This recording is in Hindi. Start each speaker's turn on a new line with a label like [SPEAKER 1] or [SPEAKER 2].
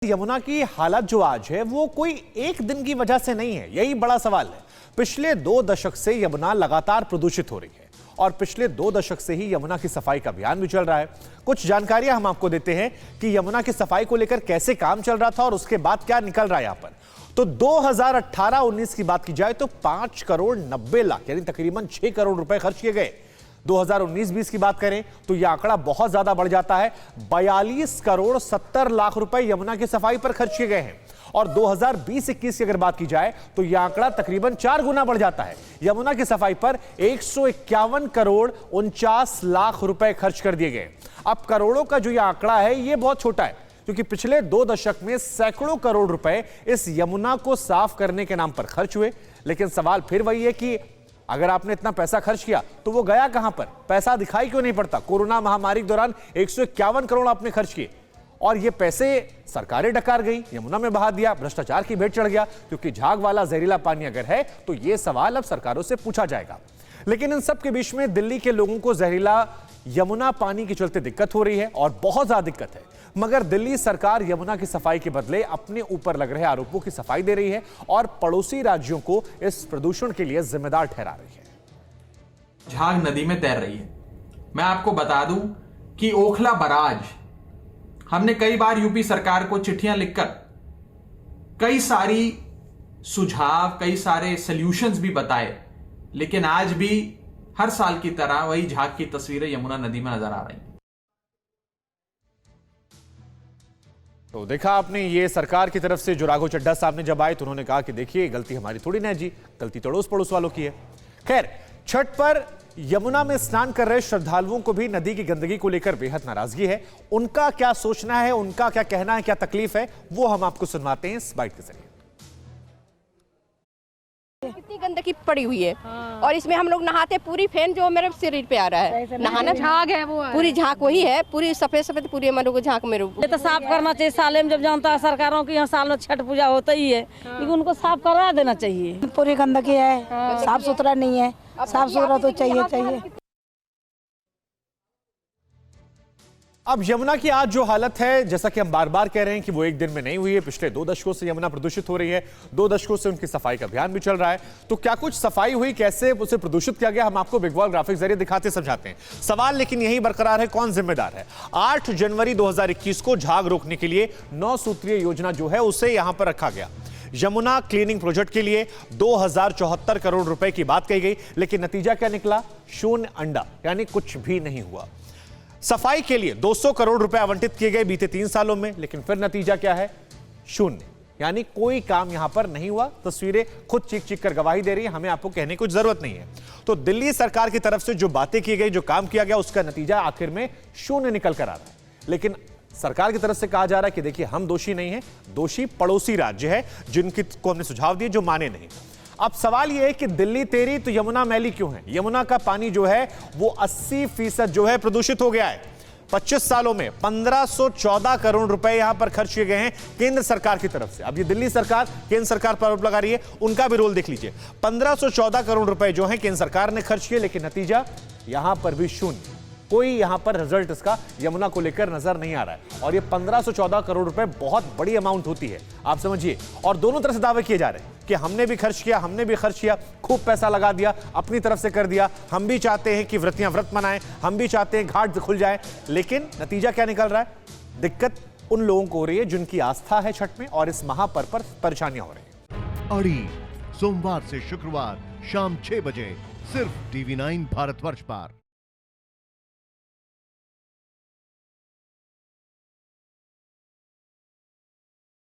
[SPEAKER 1] यमुना की हालत जो आज है वो कोई एक दिन की वजह से नहीं है, यही बड़ा सवाल है। पिछले 2 दशक से यमुना लगातार प्रदूषित हो रही है और पिछले 2 दशक से ही यमुना की सफाई का अभियान भी चल रहा है। कुछ जानकारियां हम आपको देते हैं कि यमुना की सफाई को लेकर कैसे काम चल रहा था और उसके बाद क्या निकल रहा है यहां पर। तो 2018-19 की बात की जाए तो 5 करोड़ 90 लाख यानी तकरीबन 6 करोड़ रुपए खर्च किए गए। 2019-20 की बात करें तो यह आंकड़ा बहुत ज्यादा बढ़ जाता है। 42 करोड़ 70 लाख रुपए यमुना की सफाई पर खर्च किए गए हैं और 2020-21 की अगर बात की जाए तो यह आंकड़ा तकरीबन 4 गुना बढ़ जाता है। यमुना की सफाई पर 151 करोड़ 49 लाख रुपए खर्च कर दिए गए। अब करोड़ों का जो यह आंकड़ा है यह बहुत छोटा है क्योंकि पिछले 2 दशक में सैकड़ों करोड़ रुपए इस यमुना को साफ करने के नाम पर खर्च हुए। लेकिन सवाल फिर वही है कि अगर आपने इतना पैसा खर्च किया तो वो गया कहां पर, पैसा दिखाई क्यों नहीं पड़ता। कोरोना महामारी के दौरान 151 करोड़ आपने खर्च किए और ये पैसे सरकारें डकार गई, यमुना में बहा दिया, भ्रष्टाचार की भेंट चढ़ गया। क्योंकि झाग वाला जहरीला पानी अगर है तो ये सवाल अब सरकारों से पूछा जाएगा। लेकिन इन सब के बीच में दिल्ली के लोगों को जहरीला यमुना पानी के चलते दिक्कत हो रही है और बहुत ज्यादा दिक्कत है। मगर दिल्ली सरकार यमुना की सफाई के बदले अपने ऊपर लग रहे आरोपों की सफाई दे रही है और पड़ोसी राज्यों को इस प्रदूषण के लिए जिम्मेदार ठहरा रही है।
[SPEAKER 2] झाग नदी में तैर रही है। मैं आपको बता दूं कि ओखला बराज हमने कई बार यूपी सरकार को चिट्ठियां लिखकर कई सारी सुझाव, कई सारे सॉल्यूशंस भी बताए, लेकिन आज भी हर साल की तरह वही झाग की तस्वीरें यमुना नदी में नजर आ रही हैं।
[SPEAKER 1] तो देखा आपने, ये सरकार की तरफ से जो राघव चड्ढा साहब ने जब आए तो उन्होंने कहा कि देखिए गलती हमारी थोड़ी ना जी, गलती तो अड़ोस पड़ोस वालों की है। खैर, छठ पर यमुना में स्नान कर रहे श्रद्धालुओं को भी नदी की गंदगी को लेकर बेहद नाराजगी है। उनका क्या सोचना है, उनका क्या कहना है, क्या तकलीफ है, वो हम आपको सुनवाते हैं इस बाइट के जरिए।
[SPEAKER 3] कितनी गंदगी पड़ी हुई है और इसमें हम लोग नहाते, पूरी फैन जो मेरे शरीर पे आ रहा है, नहाना झाग है, वो पूरी झाग वही है, पूरी सफेद सफेद पूरी हमारे को झाग मेरे
[SPEAKER 4] ये तो साफ करना चाहिए। साल में जब जानता है सरकारों की यहाँ साल में छठ पूजा होता ही है, लेकिन उनको साफ करा देना चाहिए।
[SPEAKER 5] पूरी गंदगी है, साफ सुथरा नहीं है, साफ सुथरा तो चाहिए।
[SPEAKER 1] अब यमुना की आज जो हालत है, जैसा कि हम बार बार कह रहे हैं कि वो एक दिन में नहीं हुई है। पिछले 2 दशकों से यमुना प्रदूषित हो रही है, 2 दशकों से उनकी सफाई का अभियान भी चल रहा है। तो क्या कुछ सफाई हुई, कैसे उसे प्रदूषित किया गया, हम आपको बिग वॉल ग्राफिक्स जरिए दिखाते समझाते हैं। सवाल लेकिन यही बरकरार है, कौन जिम्मेदार है। 8 जनवरी 2021 को झाग रोकने के लिए 9 सूत्रीय योजना जो है उसे यहां पर रखा गया। यमुना क्लीनिंग प्रोजेक्ट के लिए 2074 करोड़ रुपए की बात कही गई, लेकिन नतीजा क्या निकला? शून्य अंडा, यानी कुछ भी नहीं हुआ। सफाई के लिए 200 करोड़ रुपए आवंटित किए गए बीते 3 सालों में, लेकिन फिर नतीजा क्या है? शून्य, यानी कोई काम यहां पर नहीं हुआ। तस्वीरें खुद चीख चीख कर गवाही दे रही है, हमें आपको कहने की कुछ जरूरत नहीं है। तो दिल्ली सरकार की तरफ से जो बातें की गई, जो काम किया गया, उसका नतीजा आखिर में शून्य निकल कर आ रहा है। लेकिन सरकार की तरफ से कहा जा रहा है कि देखिए हम दोषी नहीं है, दोषी पड़ोसी राज्य है जिनकी को हमने सुझाव दिए जो माने नहीं। अब सवाल यह है कि दिल्ली तेरी तो यमुना मैली क्यों है? यमुना का पानी जो है वो 80% जो है प्रदूषित हो गया है। 25 सालों में 1514 करोड़ रुपए यहां पर खर्च किए गए हैं केंद्र सरकार की तरफ से। अब ये दिल्ली सरकार केंद्र सरकार पर आरोप लगा रही है, उनका भी रोल देख लीजिए। 1514 करोड़ रुपए जो है केंद्र सरकार ने खर्च किए, लेकिन नतीजा यहां पर भी शून्य। कोई यहां पर रिजल्ट इसका यमुना को लेकर नजर नहीं आ रहा है। और ये 1514 करोड़ रुपए बहुत बड़ी अमाउंट होती है, आप समझिए। और दोनों तरफ से दावे किए जा रहे हैं कि हमने भी खर्च किया, खूब पैसा लगा दिया, अपनी तरफ से कर दिया। हम भी चाहते हैं कि व्रतियां व्रत मनाएं, हम भी चाहते हैं घाट खुल जाए, लेकिन नतीजा क्या निकल रहा है? दिक्कत उन लोगों को हो रही है जिनकी आस्था है छठ में और इस महापर्व पर परेशानियां हो रही हैं।
[SPEAKER 6] अड़ी सोमवार से शुक्रवार शाम 6 बजे सिर्फ TV9 भारतवर्ष पर।